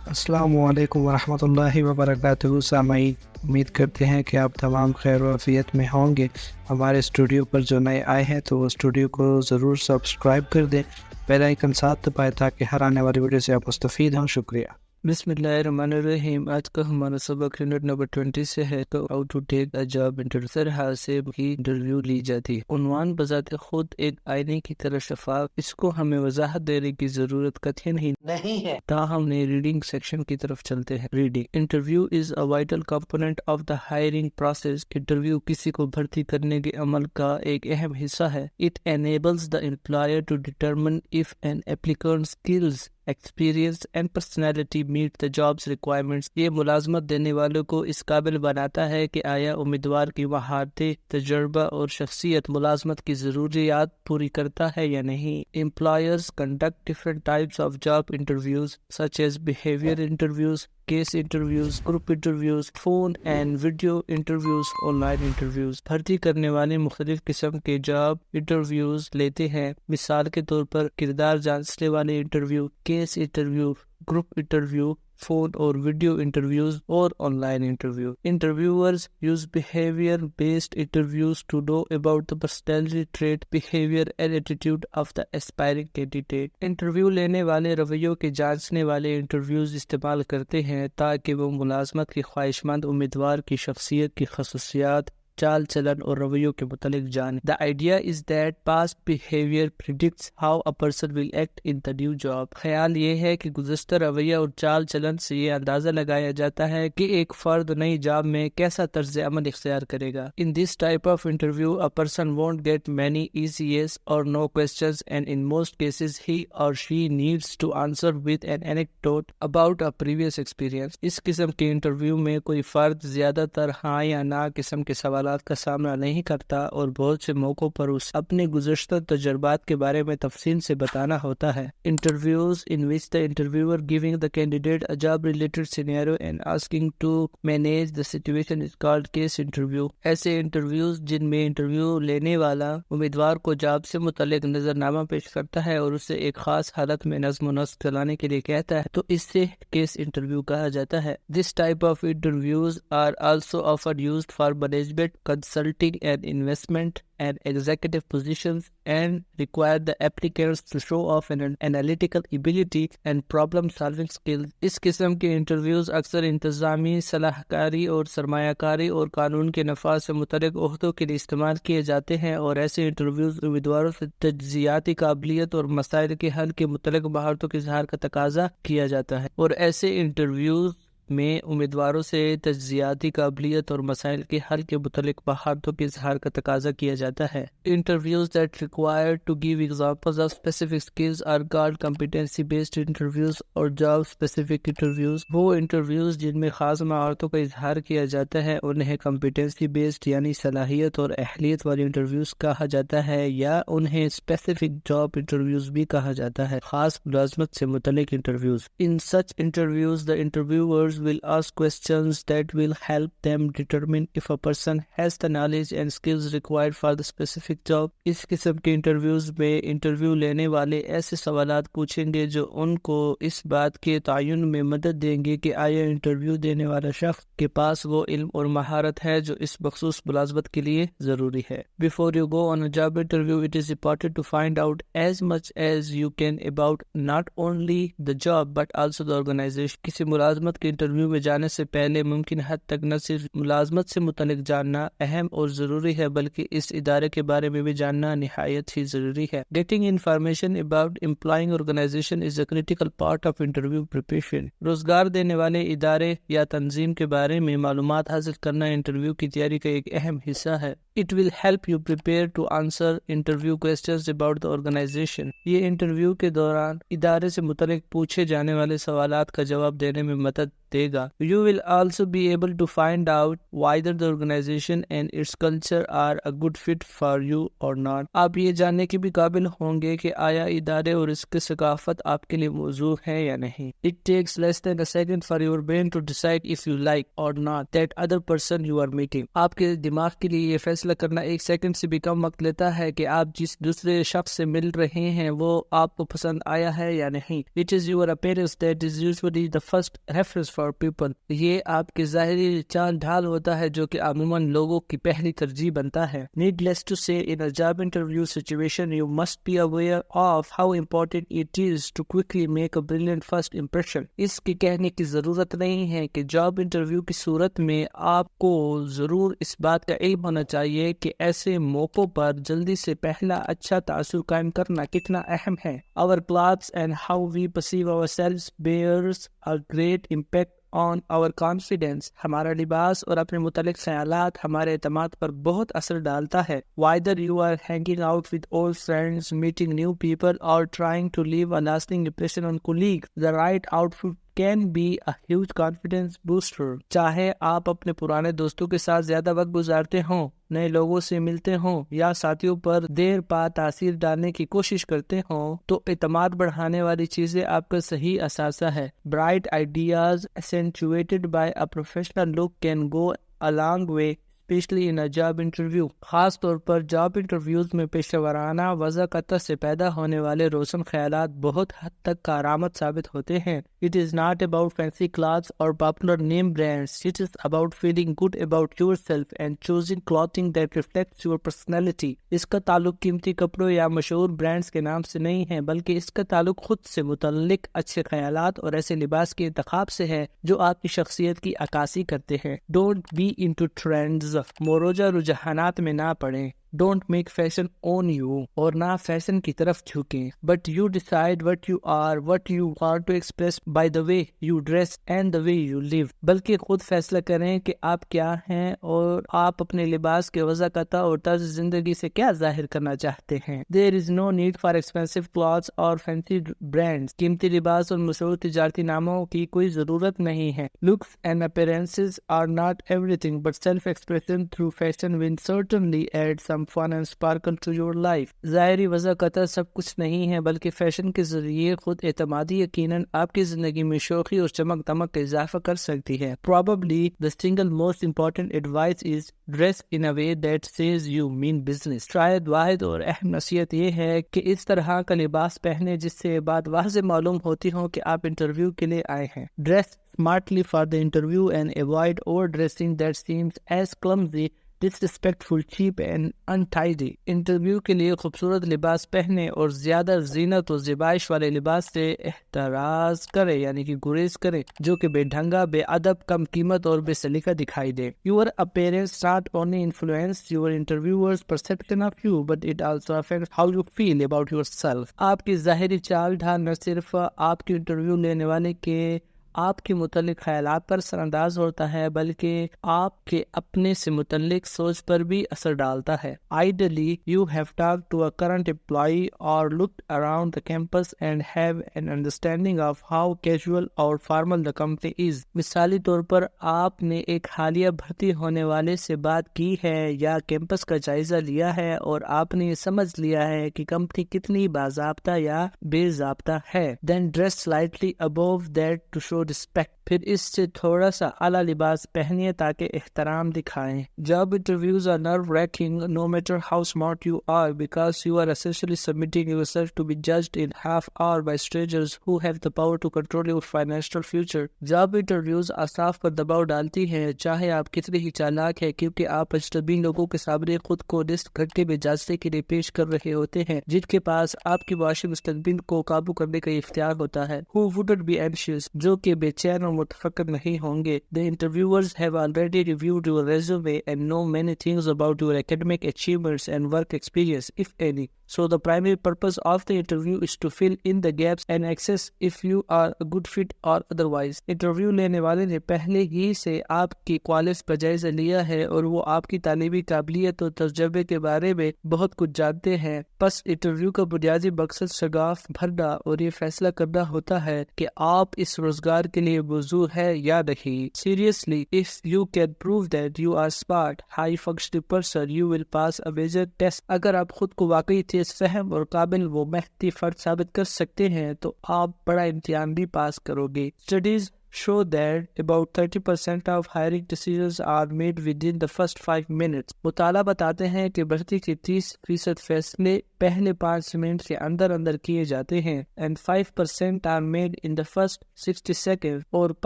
السلام علیکم ورحمۃ اللہ وبرکاتہ سامعین، امید کرتے ہیں کہ آپ تمام خیر و عافیت میں ہوں گے۔ ہمارے اسٹوڈیو پر جو نئے آئے ہیں تو وہ اسٹوڈیو کو ضرور سبسکرائب کر دیں، بیل آئیکن ساتھ دبائیں تاکہ ہر آنے والی ویڈیو سے آپ مستفید ہوں۔ شکریہ۔ بسم اللہ الرحمن الرحیم۔ آج کا ہمارا سبق یونٹ نمبر 20 سے ہے تو how to take a job interview, sir how سے کی انٹرویو لی جاتی ہے۔ عنوان بذات خود ایک آئینے کی طرح شفاف، اس کو ہمیں وضاحت دینے کی ضرورت قطعی نہیں ہے۔ تاہم نے ریڈنگ سیکشن کی طرف چلتے ہیں۔ Reading: interview is a vital component of the hiring process. Interview کسی کو بھرتی کرنے کے عمل کا ایک اہم حصہ ہے۔ It enables the employer to determine if an applicant's skills, experience and personality meet the job's requirements۔ یہ ملازمت دینے والوں کو اس قابل بناتا ہے کہ آیا امیدوار کی مہارتیں، تجربہ اور شخصیت ملازمت کی ضروریات پوری کرتا ہے یا نہیں۔ Employers conduct different types of job interviews such as behavior interviews, case interviews, group interviews, phone and video interviews, online interviews۔ بھرتی کرنے والے مختلف قسم کے جاب انٹرویوز لیتے ہیں، مثال کے طور پر کردار جانچنے والے interview, case interview, group interview, phone اور ویڈیو انٹرویوز اور on line interview. Interviewers use behavior-based interviews to know about the personality trait, behavior and attitude of the aspiring candidate۔ Interview لینے والے رویوں کے جانچنے والے انٹرویوز استعمال کرتے ہیں تاکہ وہ ملازمت کی خواہشمند امیدوار کی شخصیت کی خصوصیات، چال چلن اور رویوں کے متعلق جانیں۔ The idea is that past behavior predicts how a person will act in the new job۔ خیال یہ ہے کہ گزشتہ رویہ اور چال چلن سے یہ اندازہ لگایا جاتا ہے کہ ایک فرد نئی جاب میں کیسا طرز عمل اختیار کرے گا۔ In this type of interview, a person won't get many easy yes or no questions and in most cases he or she needs to answer with an anecdote about a previous experience۔ اس قسم کے interview میں کوئی فرد زیادہ تر ہاں یا نہ قسم کے سوالات کا سامنا نہیں کرتا اور بہت سے موقعوں پر اس اپنے گزشتہ تجربات کے بارے میں تفصیل سے بتانا ہوتا ہے۔ Interviews in which the interviewer giving the candidate a job related scenario and asking to manage the situation is called case interview۔ ایسے انٹرویوز جن میں انٹرویو لینے والا امیدوار کو جاب سے متعلق نظر نامہ پیش کرتا ہے اور اسے ایک خاص حالت میں نظم و نسق چلانے کے لیے کہتا ہے تو اس سے کیس انٹرویو کہا جاتا ہے۔ This type of interviews are also often used for management, consulting and investment and executive positions and require the applicants to show off an analytical ability and problem solving skills۔ اس قسم کے interviews اکثر انتظامی صلاح کاری اور سرمایہ کاری اور قانون کے نفاذ سے متعلق عہدوں کے لیے استعمال کیے جاتے ہیں، اور ایسے انٹرویوز امیدواروں سے تجزیاتی قابلیت اور مسائل کے حل کے متعلق مہارتوں کے اظہار کا تقاضا کیا جاتا ہے، اور ایسے انٹرویوز میں امیدواروں سے تجزیاتی قابلیت اور مسائل کے حل کے متعلق مہارتوں کے اظہار کا تقاضا کیا جاتا ہے۔ Interviews that require to give examples of specific skills are called competency based interviews اور job specific interviews۔ وہ انٹرویوز جن میں خاص مہارتوں کا اظہار کیا جاتا ہے انہیں competency based یعنی صلاحیت اور اہلیت والی انٹرویوز کہا جاتا ہے، یا انہیں specific job interviews بھی کہا جاتا ہے، خاص ملازمت سے متعلق interviews. In such interviews the interviewers will ask questions that will help them determine if a person has the knowledge and skills required for the specific job۔ اس قسم کے انٹرویوز میں انٹرویو لینے والے ایسے سوالات پوچھیں گے جو ان کو اس بات کے تعین میں مدد دیں گے کہ آیا انٹرویو دینے والا شخص کے پاس وہ علم اور مہارت ہے جو اس مخصوص ملازمت کے لیے ضروری ہے۔ Before you go on a job interview, it is important to find out as much as you can about not only the job but also the organization۔ کسی ملازمت کے انٹرویو میں جانے سے پہلے ممکن حد تک نہ صرف ملازمت سے متعلق جاننا اہم اور ضروری ہے بلکہ اس ادارے کے بارے میں بھی جاننا نہایت ہی ضروری ہے۔ Getting information about employing organization is a critical part of interview preparation۔ روزگار دینے والے ادارے یا تنظیم کے بارے میں معلومات حاصل کرنا انٹرویو کی تیاری کا ایک اہم حصہ ہے۔ It will help you prepare to answer interview questions about the organization۔ یہ انٹرویو کے دوران ادارے سے متعلق پوچھے جانے والے سوالات کا جواب دینے میں مدد دے گا. You will also be able to find out whether the organization and its culture are a good fit for you or not. آپ یہ جاننے کے بھی قابل ہوں گے کہ آیا ادارے اور اس کی ثقافت آپ کے لیے موزوں ہے یا نہیں. It takes less than a second for your brain to decide if you like or not that other person you are meeting. آپ کے دماغ کے لیے یہ فیصلہ کرنا 1 سیکنڈ سے بھی کم وقت لیتا ہے کہ آپ جس دوسرے شخص سے مل رہے ہیں وہ آپ کو پسند آیا ہے یا نہیں. It is your appearance that is usually the first reference for people. یہ آپ کے ظاہری چال ڈھال ہوتا ہے جو کہ عموماً لوگوں کی پہلی ترجیح بنتا ہے. Needless to say, in a job interview situation, you must be aware of how important it is to quickly make a brilliant first impression. اس کی کہنے کی ضرورت نہیں ہے کہ جاب انٹرویو کی صورت میں آپ کو ضرور اس بات کا علم ہونا چاہیے کہ ایسے موقعوں پر جلدی سے پہلا اچھا تاثر قائم کرنا کتنا اہم ہے. Our clothes and how we perceive ourselves bears a great impact on our confidence. ہمارا لباس اور اپنے متعلق خیالات ہمارے اعتماد پر بہت اثر ڈالتا ہے. Whether you are hanging out with old friends, meeting new people, or trying to leave a lasting impression on colleagues, the right outfit can be a huge confidence booster. چاہے آپ اپنے پرانے دوستوں کے ساتھ زیادہ وقت گزارتے ہوں، نئے لوگوں سے ملتے ہوں یا ساتھیوں پر دیر پا تاثیر ڈالنے کی کوشش کرتے ہوں، تو اعتماد بڑھانے والی چیزیں آپ کا صحیح اثاثہ ہے. Bright ideas accentuated by a professional look can go a long way, especially in a job interview. خاص طور پر جاب انٹرویوز میں پیشہ ورانہ وضاحت سے پیدا ہونے والے روشن خیالات بہت حد تک کارآمد ثابت ہوتے ہیں. It is not about fancy clothes or popular name brands. It is about feeling good about yourself and choosing clothing that reflects your personality. اس کا تعلق قیمتی کپڑوں یا مشہور برانڈز کے نام سے نہیں ہے، بلکہ اس کا تعلق خود سے متعلق اچھے خیالات اور ایسے لباس کے انتخاب سے ہے جو آپ کی شخصیت کی عکاسی کرتے ہیں. Don't be into trends. مروجہ رجحانات میں نہ پڑیں. Don't make fashion own you. اور نہ فیشن کی طرف جھکیں. But you decide what you are, what you want to express by the way you dress and the way you live. بلکہ خود فیصلہ کریں کہ آپ کیا ہیں اور آپ اپنے لباس کے وضاحت اور طرز زندگی سے کیا ظاہر کرنا چاہتے ہیں. There is no need for expensive clothes or fancy brands. قیمتی لباس اور مشہور تجارتی ناموں کی کوئی ضرورت نہیں ہے. Looks and appearances are not everything, but self-expression through fashion will certainly add some fun and sparkle to your life. ظاہری وضاحت سب کچھ نہیں ہے، بلکہ فیشن کے ذریعے خود اعتمادی یقیناً آپ کی زندگی میں شوخی اور چمک دمک کا اضافہ کر سکتی ہے. Probably the single most important advice is dress in a way that says you mean business. شاید واحد اور اہم نصیحت یہ ہے کہ اس طرح کا لباس پہنے جس سے بات واضح معلوم ہوتی ہو کہ آپ انٹرویو کے لیے آئے ہیں. Dress smartly for the interview and avoid overdressing that seems as clumsy, disrespectful, cheap and untidy. Interview کے لیے خوبصورت لباس پہنے اور زیادہ زینت و زیبائش والے لباس سے احتراز کرے، یعنی کہ گریز کرے، جو کہ بے ڈھنگا، بے ادب، کم قیمت اور بے سلیقہ دکھائی دے. Your appearance not only influences your interviewer's perception of you, but it also affects how you feel about yourself. آپ کی ظاہری چال ڈھال نہ صرف آپ کے انٹرویو لینے والے کے آپ کے متعلق خیالات پر اثر انداز ہوتا ہے، بلکہ آپ کے اپنے سے متعلق سوچ پر بھی اثر ڈالتا ہے. Ideally, you have talked to a current employee or looked around the campus and have an understanding of how casual or formal the company is. مثالی طور پر آپ نے ایک حالیہ بھرتی ہونے والے سے بات کی ہے یا کیمپس کا جائزہ لیا ہے اور آپ نے یہ سمجھ لیا ہے کہ کمپنی کتنی باضابطہ یا بے ضابطہ ہے. Then dress slightly above that to show respect. پھر اس سے تھوڑا سا اعلیٰ لباس پہنیے تاکہ احترام دکھائیں. Job interviews are nerve-wracking no matter how smart you are because you are essentially submitting yourself to be judged in half hour by strangers who have the power to control your financial future. Job interviews اعصاب پر دباؤ ڈالتی ہیں چاہے آپ کتنے ہی چالاک ہیں، کیونکہ آپ اجنبی لوگوں کے سامنے خود کو ڈسک گھنٹے میں جانچنے کے لیے پیش کر رہے ہوتے ہیں جن کے پاس آپ کی معاشی مستقبل کو قابو کرنے کا اختیار ہوتا ہے. Who wouldn't be anxious؟ جو کہ بے چین اور متفکر نہیں ہوں گے. The interviewers have already reviewed your resume and know many things about your academic achievements and work experience, if any. So the primary purpose of the interview is to fill in the gaps and assess if you are a good fit or otherwise. Interview لینے والے نے پہلے ہی سے آپ کی qualities پر جائزہ لیا ہے اور وہ آپ کی تعلیمی قابلیت اور تجربے کے بارے میں بہت کچھ جانتے ہیں. بس انٹرویو کا بنیادی مقصد شگاف بھرنا اور یہ فیصلہ کرنا ہوتا ہے کہ آپ اس روزگار کے لیے موزوں ہے یا نہیں. Seriously, if you can prove that you are smart, high functioning person, you will pass a major test. اگر آپ خود کو واقعی تیز فہم اور قابل و محنتی فرد ثابت کر سکتے ہیں تو آپ بڑا امتحان بھی پاس کرو گے. Studies show that about 30% of hiring decisions are made within the first 5 minutes. مطالعہ بتاتے ہیں کہ بھرتی کے 30% فیصلے پہلے 5 منٹ کے اندر اندر کیے جاتے ہیں and 5% are made in the first 60 seconds اور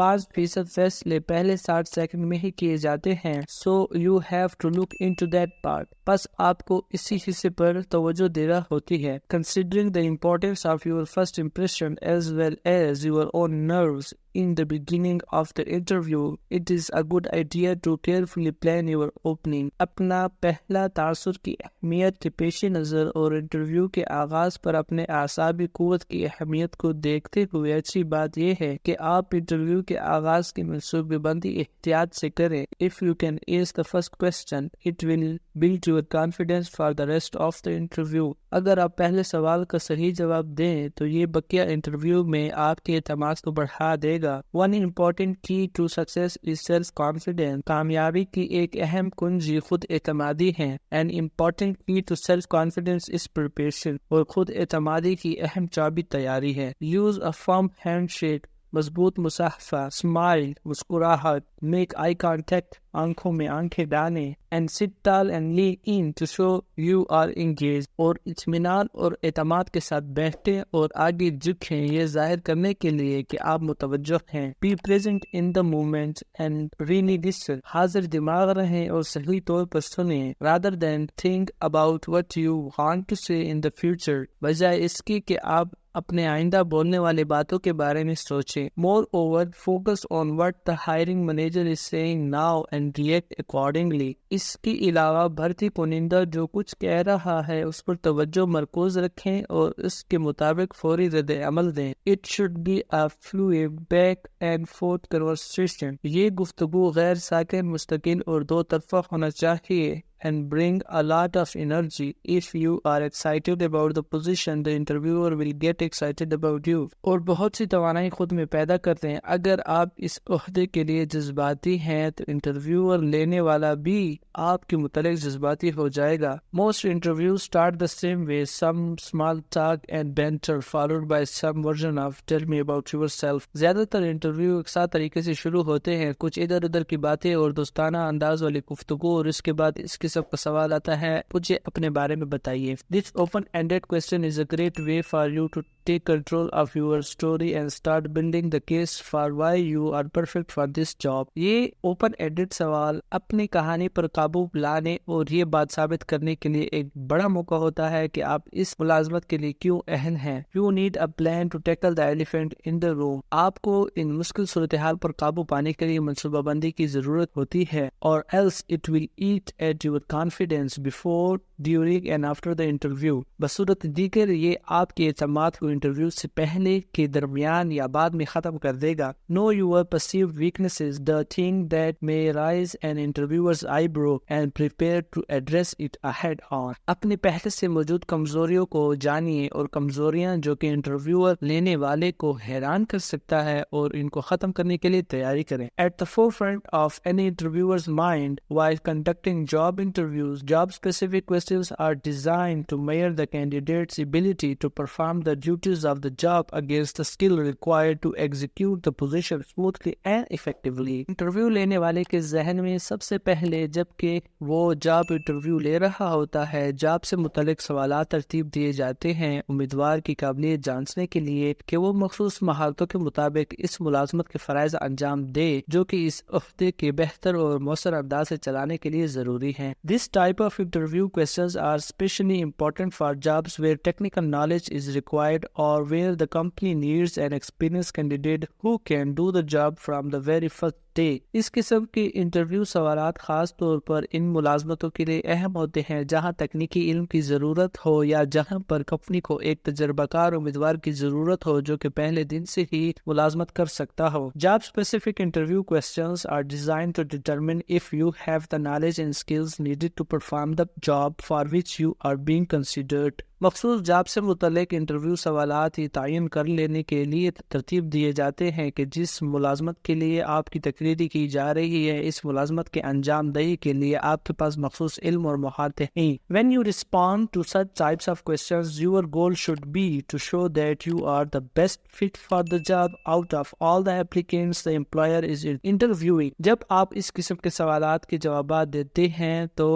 5% فیصلے پہلے 60 سیکنڈ میں ہی کیے جاتے ہیں. So you have to look into that part. بس آپ کو اسی حصے پر توجہ دینا ہوتی ہے. Considering the importance of your first impression as well as your own nerves in the beginning of the interview, it is a good idea to carefully plan your opening. اپنا پہلا تاثر کی اہمیت کے پیش نظر اور انٹرویو کے آغاز پر اپنے اعصابی قوت کی اہمیت کو دیکھتے ہوئے اچھی بات یہ ہے کہ آپ انٹرویو کے آغاز کی منصوبہ بندی احتیاط سے کریں. If you can ask the first question, it will build your confidence for the rest of the interview. اگر آپ پہلے سوال کا صحیح جواب دیں تو یہ بقیہ انٹرویو میں آپ کے اعتماد کو بڑھا دے گا. One important key to success is self-confidence. کامیابی کی ایک اہم کنجی خود اعتمادی ہے. An important key to self-confidence is preparation. اور خود اعتمادی کی اہم چابی تیاری ہے. Use a firm handshake, مضبوط مصافحہ, smile, مسکراہٹ, make eye contact, آنکھوں میں آنکھیں ڈالیں, and sit tall and lean in to show you are engaged. اور اطمینان اور اعتماد کے ساتھ بیٹھیں اور آگے جھکیں یہ ظاہر کرنے کے لیے کہ آپ متوجہ ہیں. Be present in the moment and really listen. حاضر دماغ رہیں اور صحیح طور پر سنیں. Rather than think about what you want to say in the future. بجائے اس کی کہ آپ اپنے آئندہ بولنے والے باتوں کے بارے میں سوچیں. Moreover, focus on what the hiring manager is saying now and react accordingly. اس کے علاوہ بھرتی کنندہ جو کچھ کہہ رہا ہے اس پر توجہ مرکوز رکھیں اور اس کے مطابق فوری رد عمل دیں. It should be a fluid back and forth conversation. یہ گفتگو غیر ساکن، مستقل اور دو طرفہ ہونا چاہیے. And bring a lot of energy. If you are excited about the position, the interviewer will get excited about you. اور بہت سی توانائی خود میں پیدا کرتے ہیں. اگر آپ اس عہدے کے لیے جذباتی ہیں تو انٹرویور لینے والا بھی آپ کے متعلق جذباتی ہو جائے گا. Most interviews start the same way. Some small talk and banter followed by some version of tell me about yourself. زیادہ تر انٹرویو اکساں طریقے سے شروع ہوتے ہیں. کچھ ادھر ادھر کی باتیں اور دوستانہ انداز والی گفتگو اور اس کے بعد اس کے سب کا سوال آتا ہے مجھے اپنے بارے میں بتائیے. This open-ended question is a great way for you to take control of your story and start building the case for why you are perfect for this job. یہ open-ended سوال اپنی کہانی پر قابو لانے اور یہ بات ثابت کرنے کے لیے ایک بڑا موقع ہوتا ہے کہ آپ اس ملازمت کے لیے کیوں اہل ہیں. You need a plan to tackle the elephant in the room. آپ کو ان مشکل صورتحال پر قابو پانے کے لیے منصوبہ بندی کی ضرورت ہوتی ہے اور else it will eat at your confidence before, during and after the interview. بصورت دیگر یہ آپ کے اعتماد کو انٹرویو سے پہلے، کے درمیان یا بعد میں ختم کر دے گا. Know your perceived weaknesses, the thing that may raise an interviewer's eyebrow and prepare to address it head on. اپنے پہلے سے موجود کمزوریوں کو جانیے اور کمزوریاں جو کہ انٹرویور لینے والے کو حیران کر سکتا ہے اور ان کو ختم کرنے کے لیے تیاری کریں. At the forefront of any interviewer's mind while conducting job interviews, job-specific questions are designed to measure the candidate's ability to perform the duties of the job against the skill required to execute the position smoothly and effectively. Interview لینے والے کے ذہن میں سب سے پہلے جب کہ وہ جاب انٹرویو لے رہا ہوتا ہے جاب سے متعلق سوالات ترتیب دیے جاتے ہیں امیدوار کی قابلیت جانچنے کے لیے کہ وہ مخصوص مہارتوں کے مطابق اس ملازمت کے فرائض انجام دے جو کہ اس عہدے کے بہتر اور مؤثر انداز سے چلانے کے لیے ضروری ہیں. This type of interview questions are especially important for jobs where technical knowledge is required or where the company needs an experienced candidate who can do the job from the very first day. اس قسم کے interview سوالات خاص طور پر ان ملازمتوں کے لیے اہم ہوتے ہیں جہاں تکنیکی علم کی ضرورت ہو یا جہاں پر کمپنی کو ایک تجربہ کار امیدوار کی ضرورت ہو جو کہ پہلے دن سے ہی ملازمت کر سکتا ہو. Job specific interview questions are designed to determine if you have the knowledge and skills needed to perform the job for which you are being considered. مخصوص جاب سے متعلق انٹرویو سوالات یہ تعین کر لینے کے لیے ترتیب دیے جاتے ہیں کہ جس ملازمت کے لیے آپ کی تقرری کی جا رہی ہے اس ملازمت کے انجام دہی کے لیے آپ کے پاس مخصوص علم اور مہارتیں ہیں. When you respond to such types of questions, your goal should be to show that you are the best fit for the job out of all the applicants the employer is interviewing. جب آپ اس قسم کے سوالات کے جوابات دیتے ہیں تو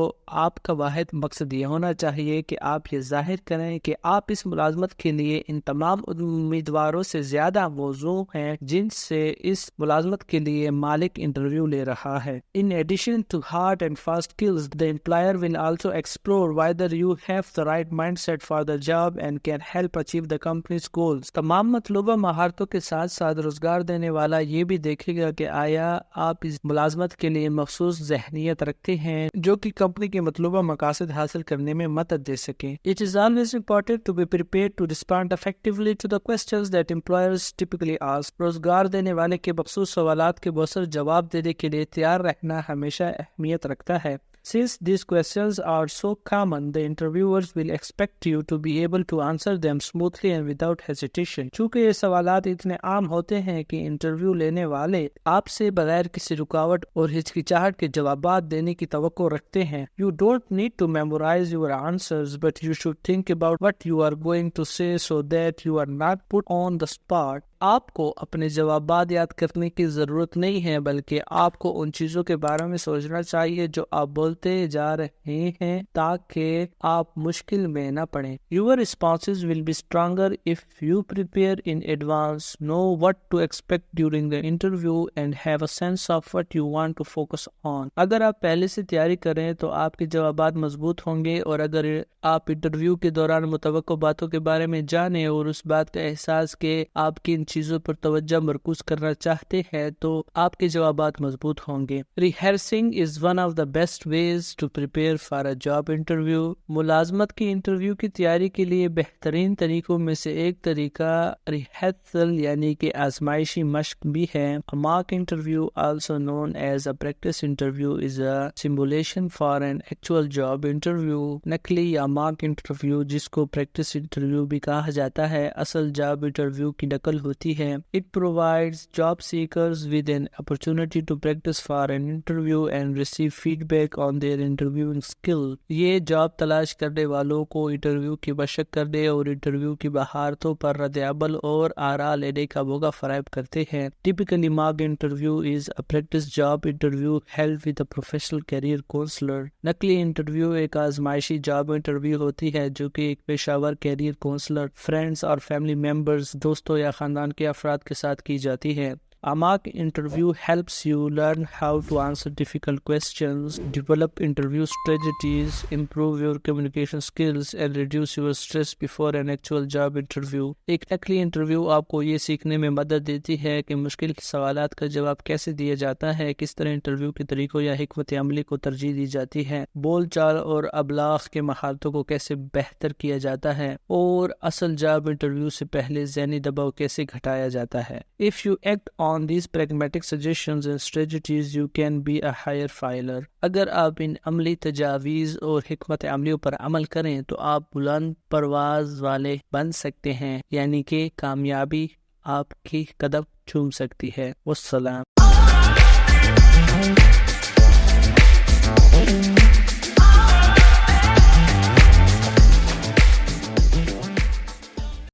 آپ کا واحد مقصد یہ ہونا چاہیے کہ آپ یہ ظاہر کریں کہ آپ اس ملازمت کے لیے ان تمام امیدواروں سے زیادہ موزوں ہیں جن سے اس ملازمت کے لیے مالک انٹرویو لے رہا ہے. In addition to hard and fast skills, the employer will also explore whether you have the right mindset for the job and can help achieve the company's goals. تمام مطلوبہ مہارتوں کے ساتھ ساتھ روزگار دینے والا یہ بھی دیکھے گا کہ آیا آپ اس ملازمت کے لیے مخصوص ذہنیت رکھتے ہیں جو کہ کمپنی کے مطلوبہ مقاصد حاصل کرنے میں مدد دے سکیں. It is always important to be prepared to respond effectively to the questions that employers typically ask. روزگار دینے والے کے مخصوص سوالات کے مؤثر جواب دینے کے لیے تیار رہنا ہمیشہ اہمیت رکھتا ہے. Since these questions are so common, the interviewers will expect you to be able to answer them smoothly and without hesitation. چونکہ یہ سوالات اتنے عام ہوتے ہیں کہ انٹرویو لینے والے آپ سے بغیر کسی رکاوٹ اور ہچکچاہٹ کے جوابات دینے کی توقع رکھتے ہیں. You don't need to memorize your answers, but you should think about what you are going to say so that you are not put on the spot. آپ کو اپنے جوابات یاد کرنے کی ضرورت نہیں ہے بلکہ آپ کو ان چیزوں کے بارے میں سوچنا چاہیے جو آپ بولتے جا رہے ہیں تاکہ آپ مشکل میں نہ پڑیں. Your responses will be stronger if you prepare in advance, know what to expect during the interview and have a sense of what you want to focus on. اگر آپ پہلے سے تیاری کریں تو آپ کے جوابات مضبوط ہوں گے اور اگر آپ انٹرویو کے دوران متوقع باتوں کے بارے میں جانیں اور اس بات کا احساس کہ آپ کی چیزوں پر توجہ مرکوز کرنا چاہتے ہیں تو آپ کے جوابات مضبوط ہوں گے. Rehearsing is one of the best ways to prepare for a job interview. ملازمت کی انٹرویو کی تیاری کے لیے بہترین طریقوں میں سے ایک طریقہ ریہرسل یعنی کہ آزمائشی مشق بھی ہے. A mock interview, also known as a practice interview, is a simulation for an actual job interview. نقلی یا mock interview جس کو practice interview بھی کہا جاتا ہے اصل جاب انٹرویو کی نقل ہوتی ہے. It provides job seekers with an opportunity to practice for an interview and receive feedback on their interviewing skill. یہ جاب تلاش کرنے والوں کو انٹرویو کی مشق کرنے اور انٹرویو کی مہارتوں پر رد عمل اور آراء لینے کا موقع فراہم کرتے ہیں. Typically, mock interview is a practice job interview held with a professional career counselor. نقلی انٹرویو ایک آزمائشی جاب انٹرویو ہوتی ہے جو کہ ایک پیشہ ور کیریئر کونسلر، فرینڈز اور فیملی ممبرز، دوستوں یا خاندان کے افراد کے ساتھ کی جاتی ہے. A mock interview helps you learn how to answer difficult questions, develop interview strategies, improve your communication skills, and reduce your stress before an actual job interview. ایک نقلی انٹرویو آپ کو یہ سیکھنے میں مدد دیتی ہے کہ مشکل سوالات کا جواب کیسے دیا جاتا ہے، کس طرح انٹرویو کے طریقوں یا حکمت عملی کو ترجیح دی جاتی ہے، بول چال اور ابلاغ کے مہارتوں کو کیسے بہتر کیا جاتا ہے، اور اصل جاب انٹرویو سے پہلے ذہنی دباؤ کیسے گھٹایا جاتا ہے. If you act on these pragmatic suggestions and strategies, you can be a higher filer. اگر آپ ان عملی تجاویز اور حکمت عملیوں پر عمل کریں تو آپ بلند پرواز والے بن سکتے ہیں، یعنی کہ کامیابی آپ کی قدم چوم سکتی ہے. والسلام.